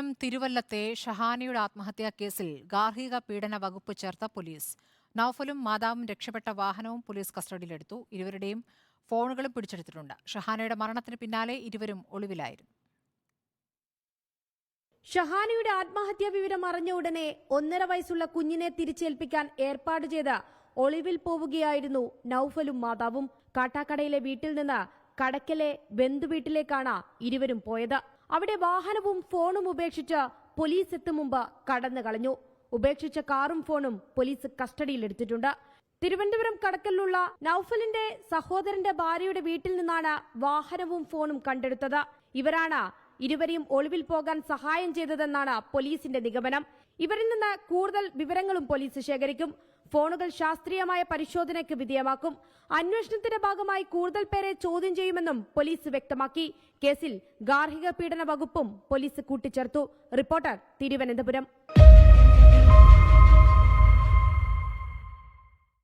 തിരുവനന്തപുരം തിരുവല്ലത്തെ ഷഹാനയുടെ ആത്മഹത്യാ കേസിൽ ഗാർഹിക പീഡന വകുപ്പ് ചേർത്ത പോലീസ്. നൌഫലും മാതാവും രക്ഷപ്പെട്ട വാഹനവും പോലീസ് കസ്റ്റഡിയിലെടുത്തു. ഇരുവരുടെയും ഫോണുകളും പിടിച്ചെടുത്തിട്ടുണ്ട്. ഷഹാനയുടെ മരണത്തിന് പിന്നാലെ ഇരുവരും ഒളിവിലായിരുന്നു. ഷഹാനയുടെ ആത്മഹത്യാ വിവരം അറിഞ്ഞ ഉടനെ 1.5 വയസ്സുള്ള കുഞ്ഞിനെ തിരിച്ചേൽപ്പിക്കാൻ ഏർപ്പാട് ചെയ്ത് ഒളിവിൽ പോവുകയായിരുന്നു നൌഫലും മാതാവും. കാട്ടാക്കടയിലെ വീട്ടിൽ നിന്ന് കടക്കലെ ബന്ധുവീട്ടിലേക്കാണ് ഇരുവരും പോയത്. അവിടെ വാഹനവും ഫോണും ഉപേക്ഷിച്ച് പോലീസ് എത്തും മുമ്പ് കടന്നു കളഞ്ഞു. ഉപേക്ഷിച്ച കാറും ഫോണും പോലീസ് കസ്റ്റഡിയിലെടുത്തിട്ടുണ്ട്. തിരുവനന്തപുരം കടക്കലിലുള്ള നൌഫലിന്റെ സഹോദരന്റെ ഭാര്യയുടെ വീട്ടിൽ നിന്നാണ് വാഹനവും ഫോണും കണ്ടെടുത്തത്. ഇവരാണ് ഇരുവരെയും ഒളിവിൽ പോകാൻ സഹായം ചെയ്തതെന്നാണ് പോലീസിന്റെ നിഗമനം. ഇവരിൽ നിന്ന് കൂടുതൽ വിവരങ്ങളും പോലീസ് ശേഖരിക്കും. ഫോണുകൾ ശാസ്ത്രീയമായ പരിശോധനയ്ക്ക് വിധേയമാക്കും. അന്വേഷണത്തിന്റെ ഭാഗമായി കൂടുതൽ പേരെ ചോദ്യം ചെയ്യുമെന്നും പോലീസ് വ്യക്തമാക്കി. കേസിൽ ഗാർഹിക പീഡന വകുപ്പും പോലീസ് കൂട്ടിച്ചേർത്തു. റിപ്പോർട്ടർ, തിരുവനന്തപുരം.